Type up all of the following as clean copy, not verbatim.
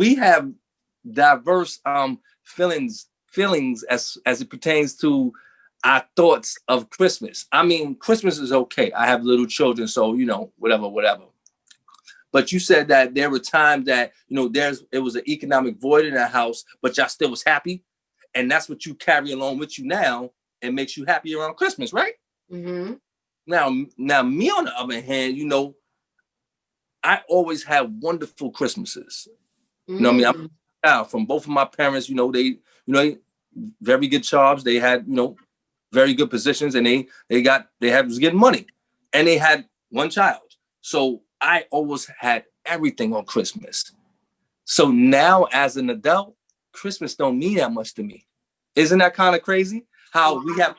we have diverse feelings as it pertains to our thoughts of Christmas. I mean, Christmas is okay. I have little children, so whatever. But you said that there were times that it was an economic void in that house, but y'all still was happy, and that's what you carry along with you now and makes you happy around Christmas, right? Mm-hmm. Now, me on the other hand, I always had wonderful Christmases. You know what I mean? I'm proud from both of my parents. They very good jobs. They had very good positions, and they was getting money, and they had one child. So I always had everything on Christmas. So now as an adult, Christmas don't mean that much to me. Isn't that kind of crazy? How we have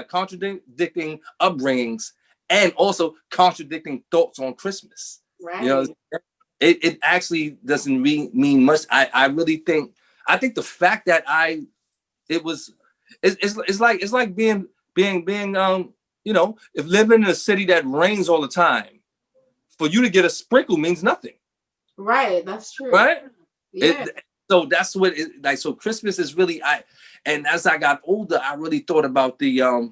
contradicting upbringings and also contradicting thoughts on Christmas. Right. It actually doesn't mean much. I really think the fact that it's like being if living in a city that rains all the time, for you to get a sprinkle means nothing. Right, that's true. Right? Yeah. So that's what it like. So Christmas is really and as I got older, I really thought about the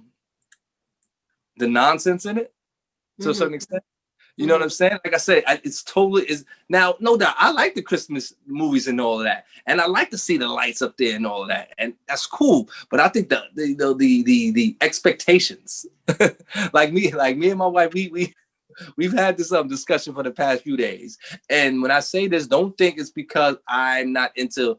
nonsense in it to a certain extent. You know what I'm saying? Like I said, it's totally is now. No doubt, I like the Christmas movies and all of that, and I like to see the lights up there and all of that, and that's cool. But I think the expectations, like me and my wife, we've had this discussion for the past few days, and when I say this, don't think it's because I'm not into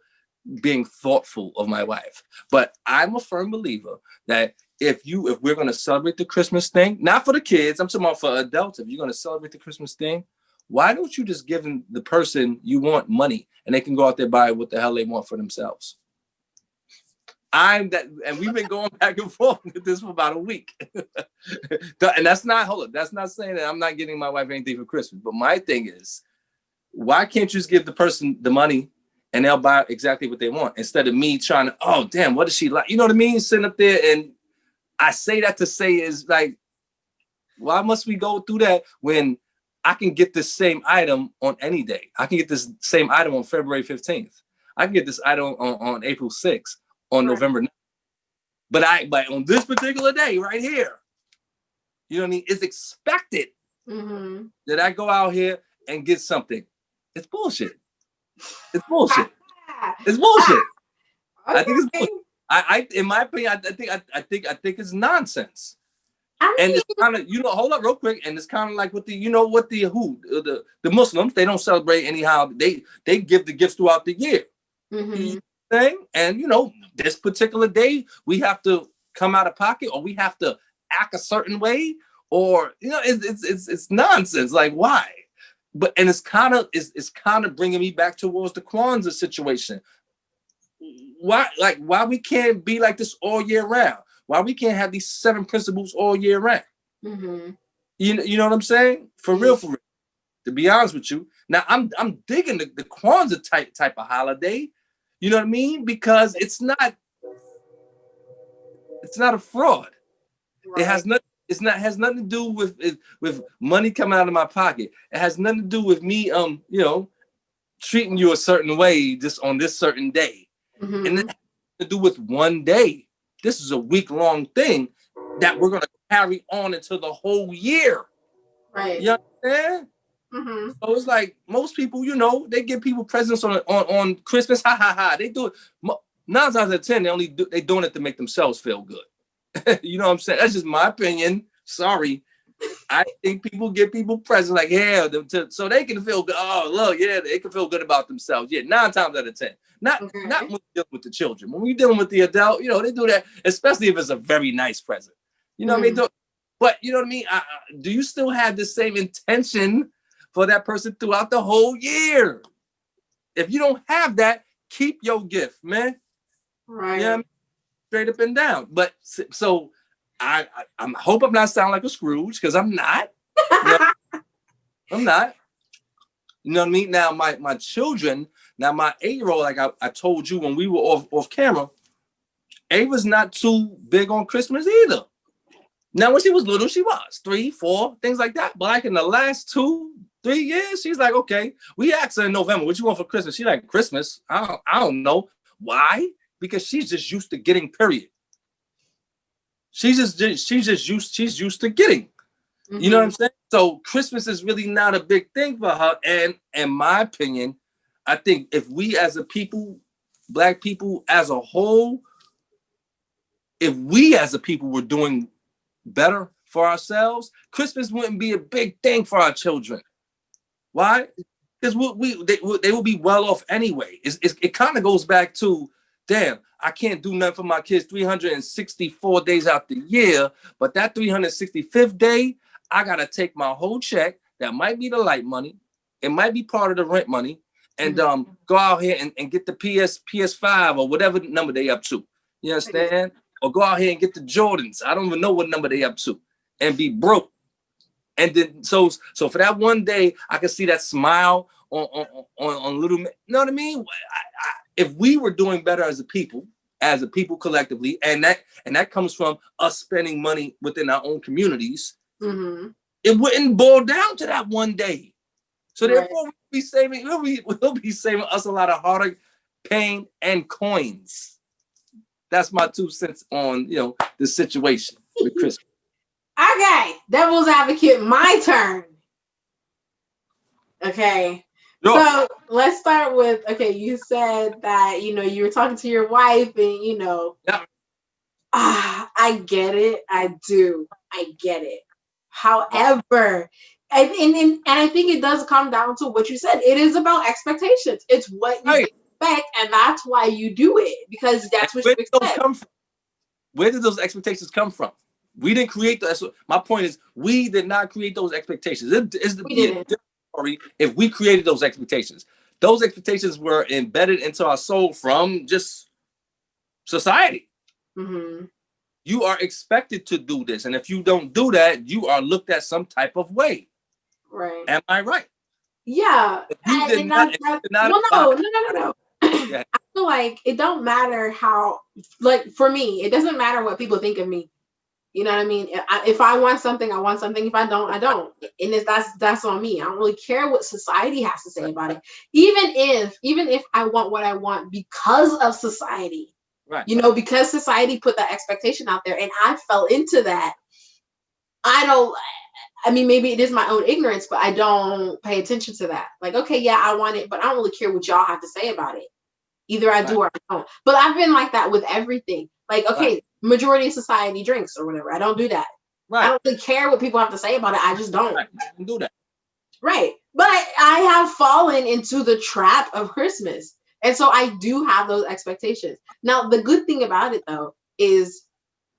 being thoughtful of my wife, but I'm a firm believer that if we're going to celebrate the Christmas thing, not for the kids, I'm talking about for adults, if you're going to celebrate the Christmas thing, why don't you just give the person you want money and they can go out there and buy what the hell they want for themselves? And we've been going back and forth with this for about a week. And that's not saying that I'm not getting my wife anything for Christmas. But my thing is, why can't you just give the person the money and they'll buy exactly what they want instead of me trying to, oh, damn, what does she like? You know what I mean? Sitting up there, and I say that to say is like, why must we go through that when I can get this same item on any day? I can get this same item on February 15th. I can get this item on April 6th, on November 9th. But on this particular day right here, you know what I mean? It's expected that I go out here and get something. It's bullshit. It's bullshit. It's bullshit. I think it's bullshit. In my opinion, I think it's nonsense. And it's kind of, hold up real quick. And it's kind of like with the Muslims, they don't celebrate anyhow. They give the gifts throughout the year. Thing. And this particular day, we have to come out of pocket, or we have to act a certain way, or it's nonsense. Like, why? But and it's kind of bringing me back towards the Kwanzaa situation. Why we can't be like this all year round? Why we can't have these 7 principles all year round? You know what I'm saying? For real. To be honest with you, now I'm digging the Kwanzaa type of holiday. You know what I mean? Because it's not a fraud. Right. It has nothing to do with money coming out of my pocket. It has nothing to do with me treating you a certain way just on this certain day. And it has to do with one day. This is a week-long thing that we're gonna carry on until the whole year. Right. You understand? So it's like most people, they give people presents on Christmas. Ha ha ha. They do it 9 times out of 10. They doing it to make themselves feel good. You know what I'm saying? That's just my opinion. Sorry. I think people give people presents like, so they can feel good. Oh, look, yeah, they can feel good about themselves. Yeah, 9 times out of 10. Not when you're dealing with the children. When you're dealing with the adult, they do that, especially if it's a very nice present. You know what I mean? But you know what I mean? Do you still have the same intention for that person throughout the whole year? If you don't have that, keep your gift, man. Right. Yeah, straight up and down. But so I hope I'm not sounding like a Scrooge, because I'm not. I'm not. You know what I mean? Now my children, my 8-year-old, like I told you when we were off camera, Ava's not too big on Christmas either. Now when she was little, she was 3, 4, things like that. But like in the last 2-3 3 years. She's like, okay. We asked her in November, what you want for Christmas? She's like, Christmas. I don't know. Why? Because she's just used to getting, period. She's used to getting. You know what I'm saying? So Christmas is really not a big thing for her. And in my opinion, I think if we as a people, Black people as a whole, if we as a people were doing better for ourselves, Christmas wouldn't be a big thing for our children. Why? Because they will be well off anyway. It kind of goes back to, damn, I can't do nothing for my kids 364 days out the year, but that 365th day, I got to take my whole check. That might be the light money. It might be part of the rent money. And go out here and get the PS5 or whatever number they up to. You understand? Or go out here and get the Jordans. I don't even know what number they up to. And be broke. And then so for that one day, I can see that smile on little, you know what I mean? If we were doing better as a people collectively, and that comes from us spending money within our own communities, it wouldn't boil down to that one day. So therefore, we'll be saving us a lot of heartache, pain, and coins. That's my 2 cents on the situation with Christmas. Okay, devil's advocate, my turn. Okay. Sure. So let's start with, you said that, you were talking to your wife and, I get it. I do. I get it. However, and I think it does come down to what you said. It is about expectations. It's what you expect, and that's why you do it, because that's what you expect. Where did those expectations come from? We didn't create those. My point is, we did not create those expectations. If we created those expectations were embedded into our soul from just society. You are expected to do this, and if you don't do that, you are looked at some type of way. Right? Am I right? Yeah. No. Yeah. I feel like it don't matter how. Like for me, it doesn't matter what people think of me. You know what I mean? If I want something, I want something. If I don't, I don't. And that's on me. I don't really care what society has to say about it. Even if I want what I want because of society, right? Because society put that expectation out there, and I fell into that. I mean, maybe it is my own ignorance, but I don't pay attention to that. Like, okay, yeah, I want it, but I don't really care what y'all have to say about it. Either I do or I don't. But I've been like that with everything. Like, okay, majority of society drinks or whatever. I don't do that. I don't really care what people have to say about it. I just don't. I don't do that. Right. But I have fallen into the trap of Christmas. And so I do have those expectations. Now, the good thing about it, though, is,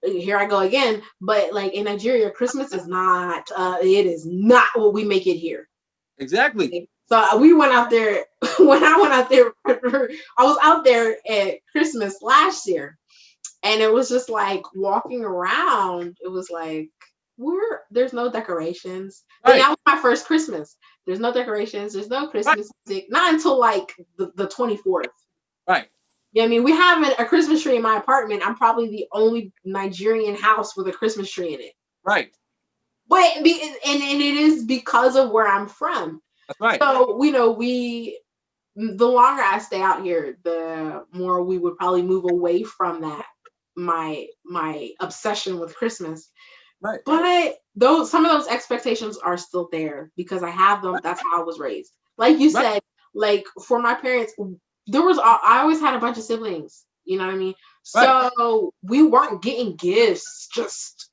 here I go again, but like in Nigeria, Christmas is not, it is not what we make it here. Exactly. So we went out there, when I went out there, I was out there at Christmas last year, and it was just like walking around, it was like, there's no decorations. Right. And that was my first Christmas. There's no decorations, there's no Christmas music, not until like the 24th. Right. Yeah, I mean, we have a Christmas tree in my apartment. I'm probably the only Nigerian house with a Christmas tree in it. Right. But and it is because of where I'm from. That's right. So, the longer I stay out here, the more we would probably move away from that, my obsession with Christmas. Right. But some of those expectations are still there because I have them. Right. That's how I was raised. Like you said, like for my parents, I always had a bunch of siblings. You know what I mean? Right. So we weren't getting gifts just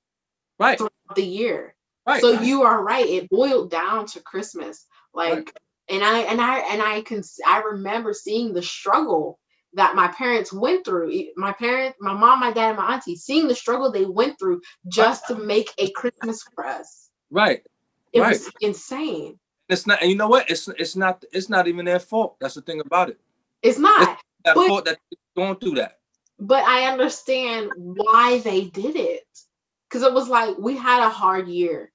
throughout the year. Right. So you are right. It boiled down to Christmas. Like, and I remember seeing the struggle that my parents went through. My mom, my dad, and my auntie, seeing the struggle they went through just to make a Christmas for us. Right. It was insane. It's not, and you know what? It's not even their fault. That's the thing about it. It's not it's their fault that they're going through that. But I understand why they did it. Because it was like, we had a hard year.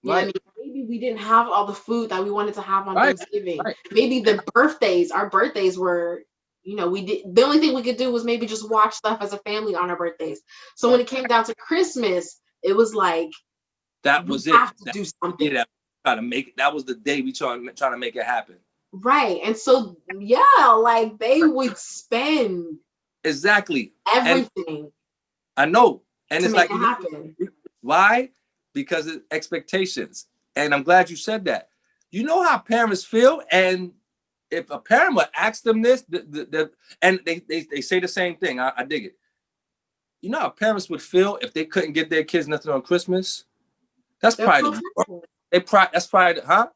Right. I mean, maybe we didn't have all the food that we wanted to have on Thanksgiving. Right. Maybe our birthdays were, the only thing we could do was maybe just watch stuff as a family on our birthdays. So when it came down to Christmas, it was like, that was we it. have to do something. Yeah, That was the day we trying to make it happen. Right. And so, yeah, like they would spend exactly everything. And I know. And to it's make like, it happen. Why? Because of expectations. And I'm glad you said that. You know how parents feel, and if a parent would ask them this, and they say the same thing. I dig it. You know how parents would feel if they couldn't get their kids nothing on Christmas? That's probably that's probably, huh?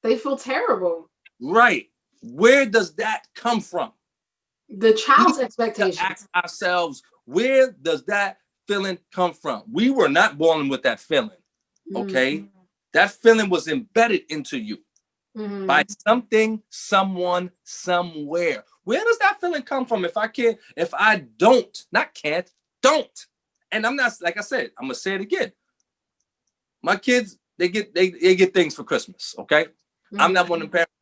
They feel terrible. Right. Where does that come from? The child's expectations. Ask ourselves, where does that feeling come from? We were not born with that feeling. Okay. Mm-hmm. That feeling was embedded into you by something, someone, somewhere. Where does that feeling come from? If I don't, and I'm not, like I said, I'm gonna say it again. My kids, they get things for Christmas. Okay. I'm not one of the parents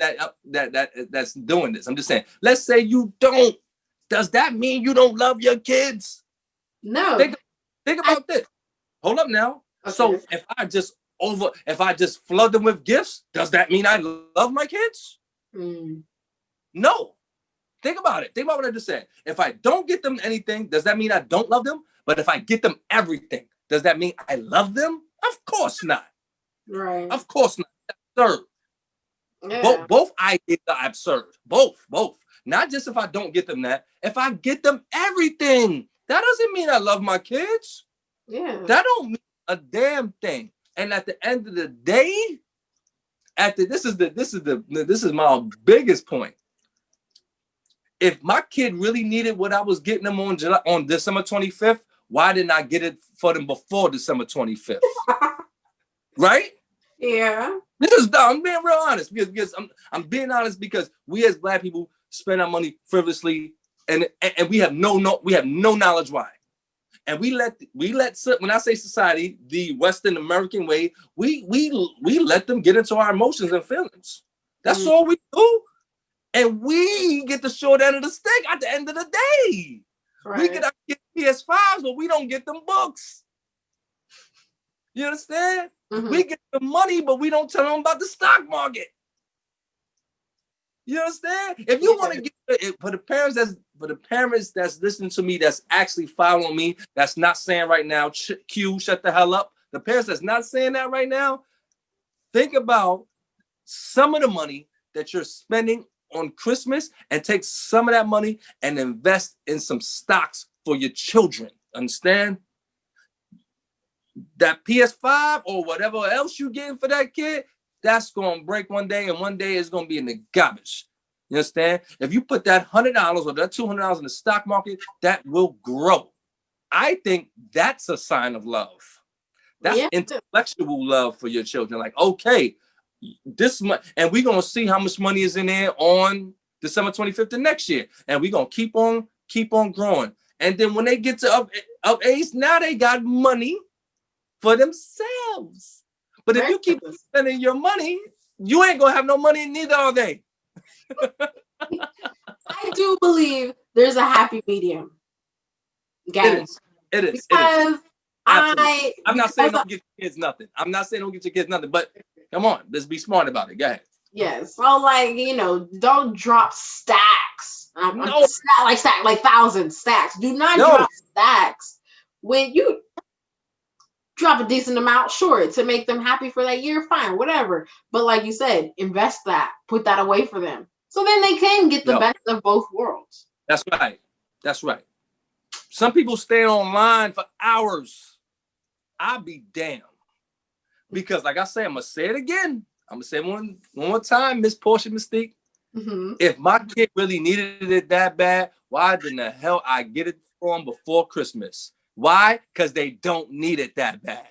that's doing this. I'm just saying, let's say you don't. Does that mean you don't love your kids? No. Think about this. Hold up now. Okay. So if I just flood them with gifts, does that mean I love my kids? No. Think about it. Think about what I just said. If I don't get them anything, does that mean I don't love them? But if I get them everything, does that mean I love them? Of course not. Right. Of course not. That's absurd. Yeah. Both ideas are absurd. Both. Not just if I don't get them that. If I get them everything, that doesn't mean I love my kids. Yeah. That don't mean a damn thing. And at the end of the day, this is my biggest point. If my kid really needed what I was getting them on December 25th, why didn't I get it for them before December 25th? Right? Yeah. I'm being real honest because I'm being honest because we as Black people spend our money frivolously and we have no knowledge why. And we let when I say society, the Western American way, we let them get into our emotions and feelings. That's all we do. And we get the short end of the stick at the end of the day. Right. We get our PS5s, but we don't get them books. You understand? We get the money, but we don't tell them about the stock market. You understand? If you want to get it for the parents that's listening to me, that's actually following me, that's not saying right now, Q, shut the hell up. The parents that's not saying that right now, think about some of the money that you're spending on Christmas and take some of that money and invest in some stocks for your children. Understand? That PS5 or whatever else you getting for that kid, that's going to break one day and one day it's going to be in the garbage. You understand? If you put that $100 or that $200 in the stock market, that will grow. I think that's a sign of love. That's intellectual love for your children. Like, okay, this much, and we're going to see how much money is in there on December 25th of next year. And we're going to keep on growing. And then when they get to up age, now they got money for themselves. But if you keep spending your money, you ain't gonna have no money neither are they. I do believe there's a happy medium. Guys. It is. Because I'm not saying don't get your kids nothing. But come on, let's be smart about it. Go ahead. Yes. So don't drop stacks. No. Like thousand stacks. Do not drop stacks. When you drop a decent amount, sure, to make them happy for that year, fine, whatever. But like you said, invest that, put that away for them. So then they can get the best of both worlds. That's right. Some people stay online for hours. I'll be damned. Because like I say, I'm going to say it again. I'm going to say it one more time, Miss Portia Mystique. If my kid really needed it that bad, why in the hell I get it for them before Christmas? Why? Because they don't need it that bad.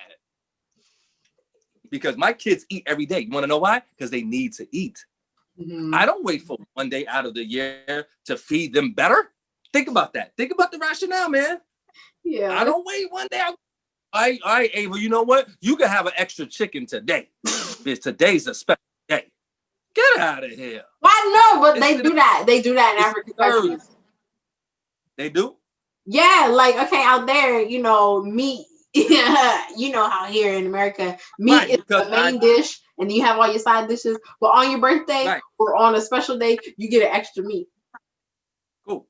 Because my kids eat every day. You want to know why? Because they need to eat. I don't wait for one day out of the year to feed them better. Think about that. Think about the rationale, man. Yeah. I don't wait one day. All right, Ava, you know what? You can have an extra chicken today. Because today's a special day. Get out of here. I know, but they do that. They do that in African countries. They do? Yeah, like, okay, out there, meat, you know how here in America, meat is the main dish, and you have all your side dishes. But on your birthday Right. or on a special day, you get an extra meat. Cool.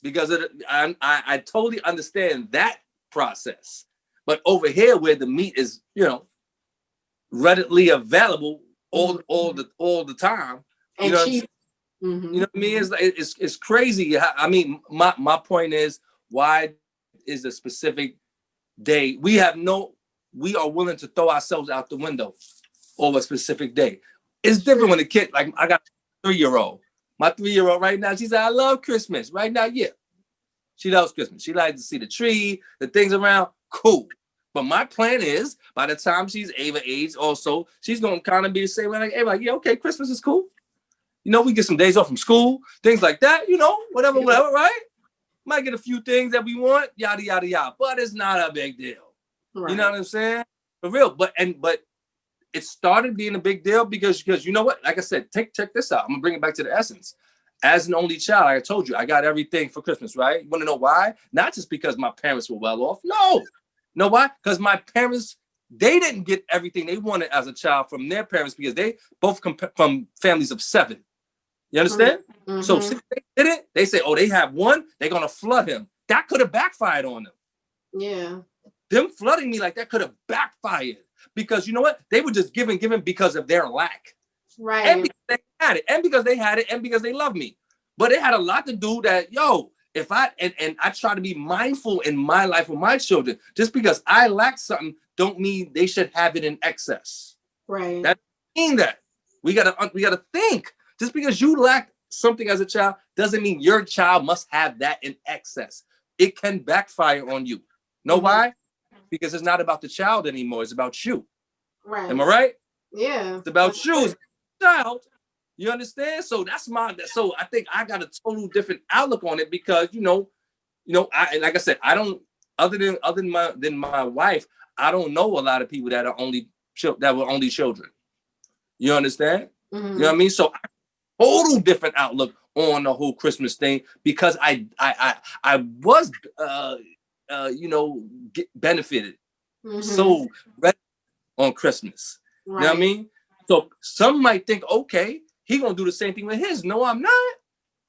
Because I totally understand that process. But over here, where the meat is, readily available all the time, And cheap. You know what I mean? It's crazy. I mean, my point is, why is a specific day? We are willing to throw ourselves out the window over a specific day. It's different when a kid, like I got a 3-year-old. My 3-year-old right now, she said, I love Christmas. Right now, yeah. She loves Christmas. She likes to see the tree, the things around. Cool. But my plan is, by the time she's Ava age also, she's going to kind of be the same way like Ava. Like, yeah, okay, Christmas is cool. We get some days off from school, things like that, whatever, right? Might get a few things that we want, yada, yada, yada. But it's not a big deal. Right. You know what I'm saying? For real. But it started being a big deal because you know what? Like I said, check this out. I'm gonna bring it back to the essence. As an only child, like I told you, I got everything for Christmas, right? You want to know why? Not just because my parents were well off. No. Know why? Because my parents, they didn't get everything they wanted as a child from their parents because they both come from families of 7. You understand? Mm-hmm. So since they did it, they say, oh, they have one, they're gonna flood him. That could have backfired on them. Yeah. Them flooding me like that could have backfired. Because you know what? They were just giving because of their lack. Right. And because they had it, and because they love me. But it had a lot to do that, if I try to be mindful in my life with my children, just because I lack something, don't mean they should have it in excess. Right. That doesn't mean that. We gotta think. Just because you lack something as a child doesn't mean your child must have that in excess. It can backfire on you. Know why? Because it's not about the child anymore. It's about you. Right. Am I right? Yeah. It's about you as a child. You understand? So so I think I got a total different outlook on it because, I like I said, I don't, other than my wife, I don't know a lot of people that were only children. You understand? Mm-hmm. You know what I mean? So total different outlook on the whole Christmas thing because I was benefited so on Christmas. Right. You know what I mean? So some might think, okay, he gonna do the same thing with his. No, I'm not,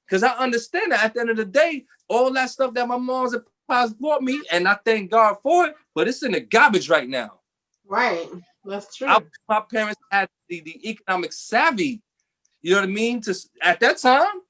because I understand that at the end of the day, all that stuff that my moms and pops bought me, and I thank God for it, but it's in the garbage right now. Right, that's true. My parents had the economic savvy. You know what I mean? At that time,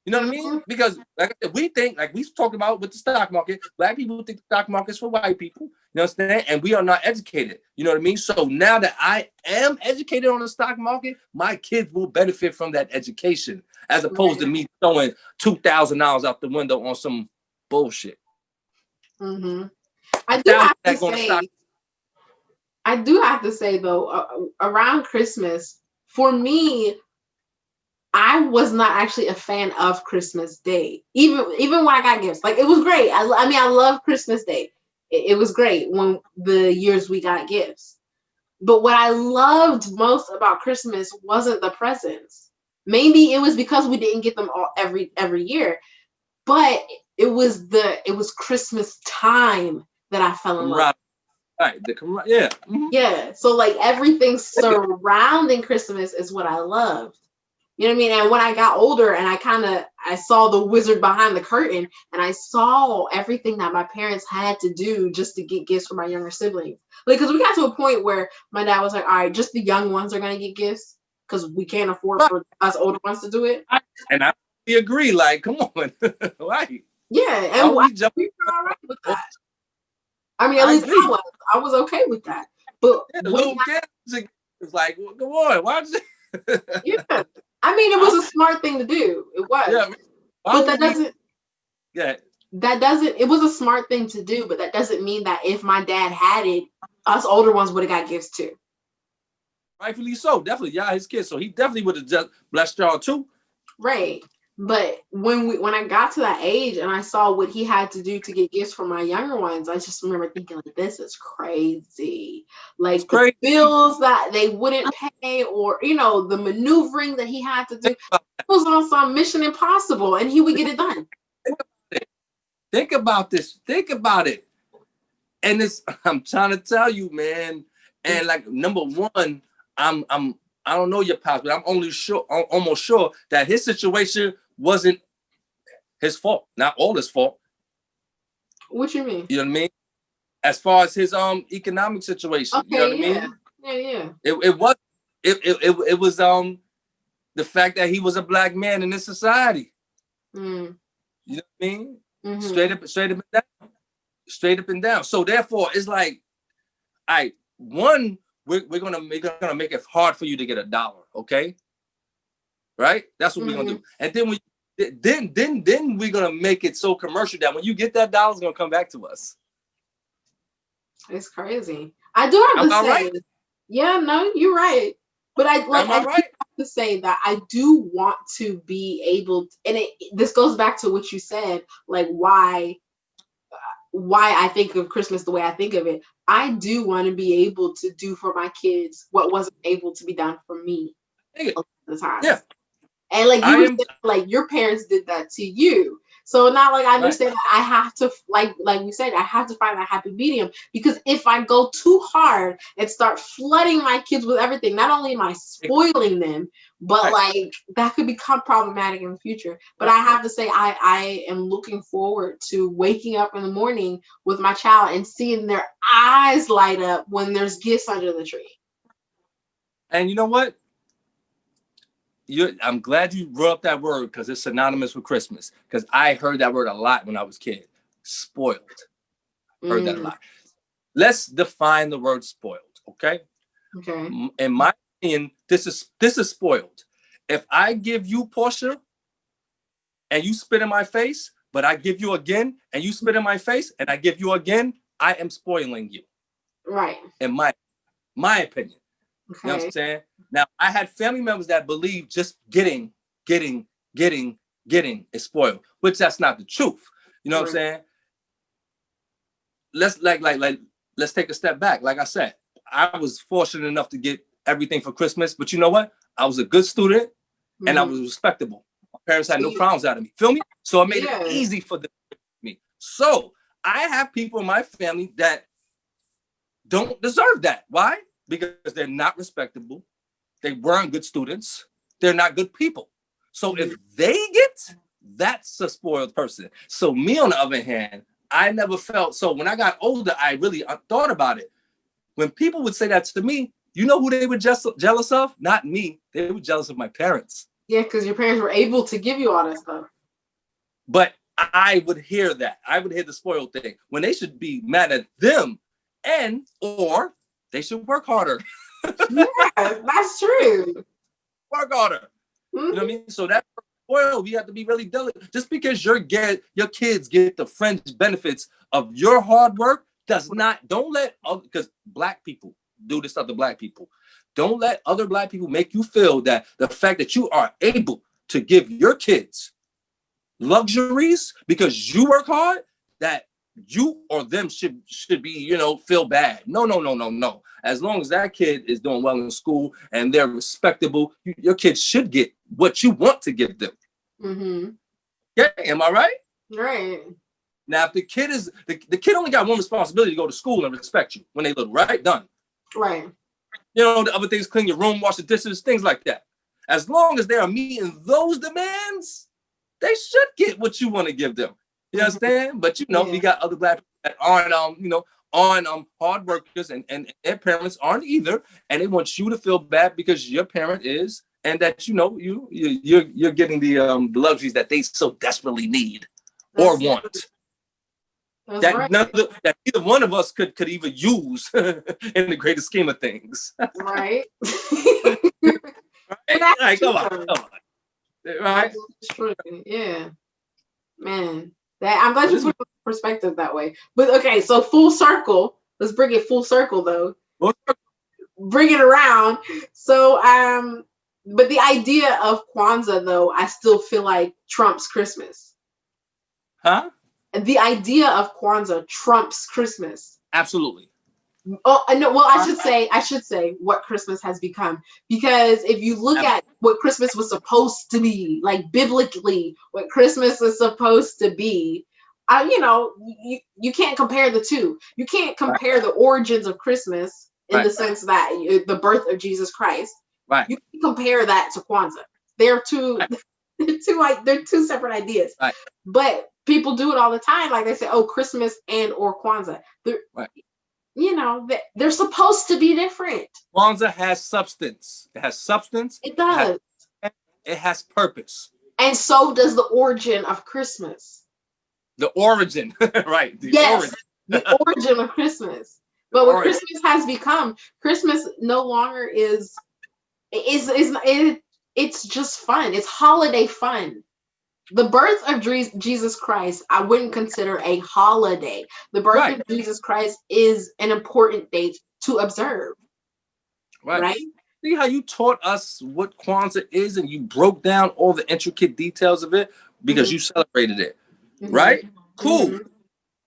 you know what I mean? Because like I said, we think, like we talked about with the stock market, Black people think the stock market's for white people. You understand? And we are not educated. You know what I mean? So now that I am educated on the stock market, my kids will benefit from that education, as opposed to me throwing $2,000 out the window on some bullshit. Mm-hmm. I do have to say though, around Christmas, for me, I was not actually a fan of Christmas Day. Even when I got gifts, like it was great. I love Christmas Day. It was great when the years we got gifts. But what I loved most about Christmas wasn't the presents. Maybe it was because we didn't get them all every year, but it was Christmas time that I fell in love. Right. Yeah. Mm-hmm. Yeah. So like everything surrounding Christmas is what I loved. You know what I mean? And when I got older and I saw the wizard behind the curtain and I saw everything that my parents had to do just to get gifts for my younger siblings. Like, because we got to a point where my dad was like, all right, just the young ones are going to get gifts because we can't afford for us older ones to do it. And I agree. Like, come on. Right. Yeah. And we were all right with that. I mean, at least I was okay with that. But the little kids, it's like, well, come on, why did you? Yeah. I mean, it was a smart thing to do. It was. Yeah, but that doesn't. Yeah. That doesn't. It was a smart thing to do, but that doesn't mean that if my dad had it, us older ones would have got gifts too. Rightfully so, definitely. Yeah, his kids. So he definitely would have just blessed y'all too. Right. But when I got to that age and I saw what he had to do to get gifts for my younger ones, I just remember thinking, like, this is crazy. Like the bills that they wouldn't pay, or the maneuvering that he had to do. It was on some Mission Impossible, and he would get it done. Think about this. Think about it. And I'm trying to tell you, man. And like number one, I don't know your pops, but I'm almost sure that his situation wasn't his fault, not all his fault. What you mean? You know what I mean? As far as his economic situation, Okay, you know what yeah. I mean? Yeah. It was the fact that he was a black man in this society. Mm. You know what I mean? Mm-hmm. Straight up and down. So therefore, it's like, all right, one, we're gonna make it hard for you to get $1, okay? Right? That's what we're gonna do. And then we're gonna make it so commercial that when you get that $1, it's gonna come back to us. It's crazy. I do have to say, right? Yeah, no, you're right. But I have to say that I do want to be able to, and this goes back to what you said, like why I think of Christmas the way I think of it. I do want to be able to do for my kids what wasn't able to be done for me a lot of the time. Yeah. And like you were saying, like your parents did that to you. So now, like, I understand that I have to, like we said, I have to find that happy medium, because if I go too hard and start flooding my kids with everything, not only am I spoiling them, but like that could become problematic in the future. But I have to say, I am looking forward to waking up in the morning with my child and seeing their eyes light up when there's gifts under the tree. And you know what? I'm glad you brought up that word, because it's synonymous with Christmas. Because I heard that word a lot when I was a kid. Spoiled. Heard that a lot. Let's define the word spoiled, okay? Okay. In my opinion, this is spoiled. If I give you Portia and you spit in my face, but I give you again and you spit in my face and I give you again, I am spoiling you. Right. In my opinion. Okay. You know what I'm saying? Now, I had family members that believe just getting is spoiled, which that's not the truth. You know what I'm saying? Let's let's take a step back. Like I said, I was fortunate enough to get everything for Christmas, but you know what? I was a good student and I was respectable. My parents had no problems out of me. Feel me? So it made it easy for them to me. So I have people in my family that don't deserve that. Why? Because they're not respectable. They weren't good students. They're not good people. So if they get, that's a spoiled person. So me, on the other hand, I never felt, so when I got older, I really thought about it. When people would say that to me, you know who they were just jealous of? Not me. They were jealous of my parents. Yeah, because your parents were able to give you all that stuff. But I would hear that. I would hear the spoiled thing when they should be mad at them, or they should work harder. Yeah, that's true. Work harder. You know what I mean? So that spoiled, we have to be really diligent. Just because your kids get the fringe benefits of your hard work don't let, because black people do this stuff to black people. Don't let other black people make you feel that the fact that you are able to give your kids luxuries because you work hard, that you or them should be, feel bad. No. As long as that kid is doing well in school and they're respectable, your kids should get what you want to give them. Mm-hmm. Yeah, am I right? Right. Now, if the kid is the kid only got one responsibility, to go to school and respect you when they little, right? Done. Right. The other things, clean your room, wash the dishes, things like that. As long as they are meeting those demands, they should get what you want to give them. You understand? But we got other black people that aren't hard workers, and their parents aren't either, and they want you to feel bad because your parent is, and that you're getting the luxuries that they so desperately need or want. That neither one of us could even use in the greater scheme of things. Right. Right? Like, come on. Right? That's true. Yeah. Man. I'm glad you put it in perspective that way. But okay, so full circle. Let's bring it full circle though. Bring it around. So but the idea of Kwanzaa though, I still feel like trumps Christmas. Huh? The idea of Kwanzaa trumps Christmas. Absolutely. Oh no, well I should say what Christmas has become, because if you look at what Christmas was supposed to be, like biblically, what Christmas is supposed to be, you can't compare the two. You can't compare the origins of Christmas in the sense that the birth of Jesus Christ. Right. You can compare that to Kwanzaa. They're two, they're two separate ideas. Right. But people do it all the time. Like they say, oh, Christmas and or Kwanzaa. Right. You know, they're supposed to be different. Kwanzaa has substance. It has substance. It does. It has purpose. And so does the origin of Christmas. The origin, right? The origin of Christmas. But what Christmas has become, Christmas no longer is it's just fun. It's holiday fun. The birth of Jesus Christ, I wouldn't consider a holiday. The birth of Jesus Christ is an important date to observe. Right? See how you taught us what Kwanzaa is and you broke down all the intricate details of it because you celebrated it. Right? Cool.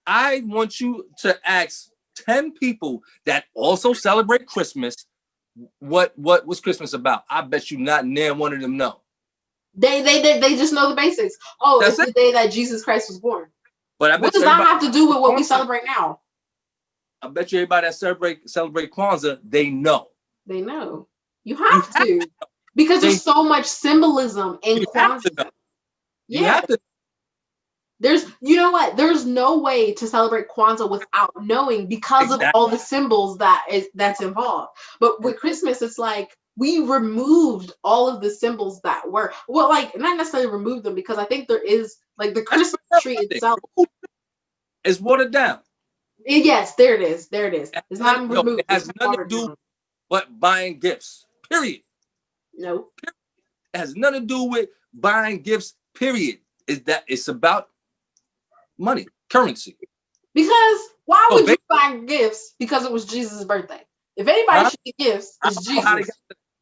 I want you to ask 10 people that also celebrate Christmas what's Christmas about. I bet you not near one of them know. They just know the basics. Oh, it's the day that Jesus Christ was born. But what does that have to do with what we celebrate now? I bet you everybody that celebrate Kwanzaa, they know. They know. You have to. Because there's so much symbolism in Kwanzaa. You have to. You know what? There's no way to celebrate Kwanzaa without knowing because of all the symbols that's involved. But with Christmas, it's like we removed all of the symbols that were like not necessarily removed them because I think there is like the Christmas tree itself is watered down. Yes, there it is. There it is. It's not removed. It has nothing to do but buying gifts. Period. No. It has nothing to do with buying gifts. Period. It's about money, currency. Because why would you buy gifts because it was Jesus' birthday? If anybody should get gifts, it's Jesus.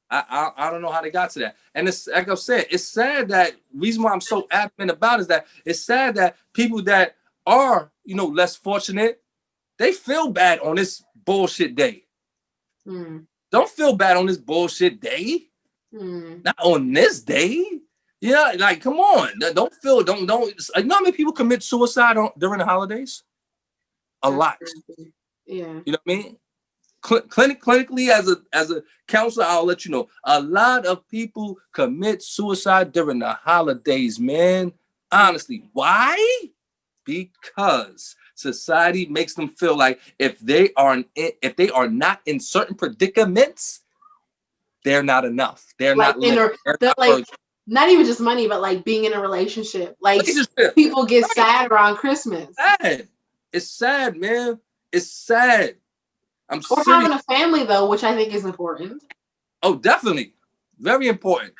I don't know how they got to that. And it's like I said, it's sad that reason why I'm so adamant about is that it's sad that people that are, less fortunate, they feel bad on this bullshit day. Don't feel bad on this bullshit day. Not on this day. Yeah, like come on. Don't. You know how many people commit suicide during the holidays? A lot. Yeah. You know what I mean? Clinically, as a counselor, I'll let you know. A lot of people commit suicide during the holidays, man. Honestly, why? Because society makes them feel like if they are not in certain predicaments, they're not enough. They're not not even just money, but like being in a relationship. Like people get sad around Christmas. It's sad, man. It's sad. I'm or serious. Having a family though, which I think is important. Oh, definitely. Very important.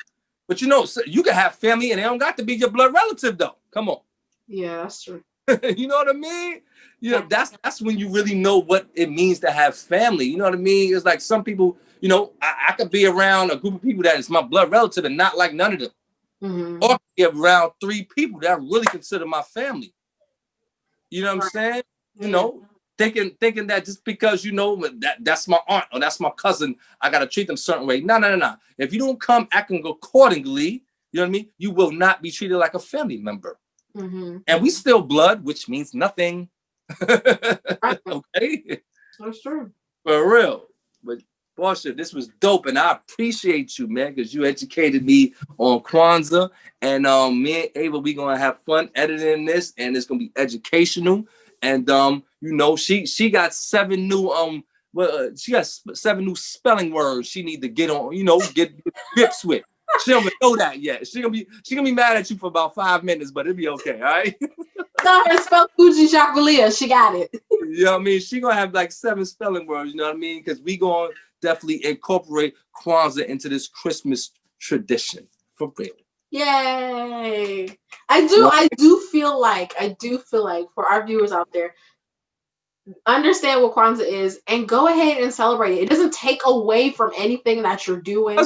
But you can have family and they don't got to be your blood relative though. Come on. Yeah, that's true. You know what I mean? That's when you really know what it means to have family. You know what I mean? It's like some people, I could be around a group of people that is my blood relative and not like none of them. Or be around 3 people that I really consider my family. You know what I'm saying? Thinking that just because that's my aunt or that's my cousin, I gotta treat them a certain way. No. If you don't come acting accordingly, you know what I mean? You will not be treated like a family member. And we still blood, which means nothing. Okay, that's true. For real. But Barsha, this was dope, and I appreciate you, man, because you educated me on Kwanzaa, and me and Ava, we gonna have fun editing this, and it's gonna be educational. And she got 7 new she got 7 new spelling words she need to get on, get grips with. She don't even know that yet. She gonna be mad at you for about 5 minutes, but it'll be okay, all right? Tell her to spell Fuji Jacqueline. She got it. You know what I mean? She gonna have like 7 spelling words, you know what I mean? Because we gonna definitely incorporate Kwanzaa into this Christmas tradition. For real. Yay. I do feel like for our viewers out there, understand what Kwanzaa is and go ahead and celebrate it. It doesn't take away from anything that you're doing.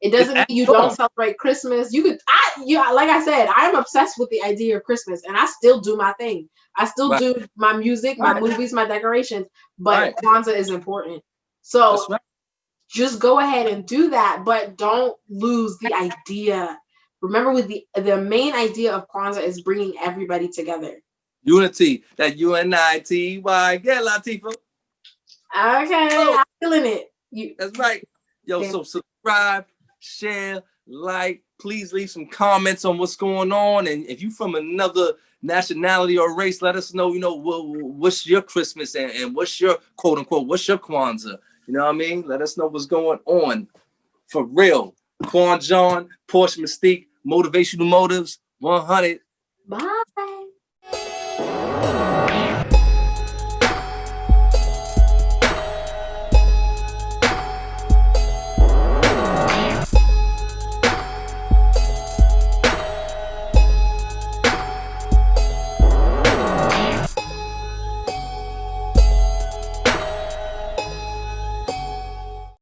It doesn't mean you don't celebrate Christmas. Like I said, I'm obsessed with the idea of Christmas, and I still do my thing. I still do my music, my movies, my decorations, but Kwanzaa is important. So just go ahead and do that, but don't lose the idea. Remember, with the main idea of Kwanzaa is bringing everybody together. Unity. That UNITY. Get Latifah. Okay. Feeling it. That's right. Yo, so subscribe, share, like. Please leave some comments on what's going on. And if you from another nationality or race, let us know, what's your Christmas and what's your quote unquote, what's your Kwanzaa? You know what I mean? Let us know what's going on. For real. Quan John, Porsche Mystique, Motivational Motives, 100. Bye.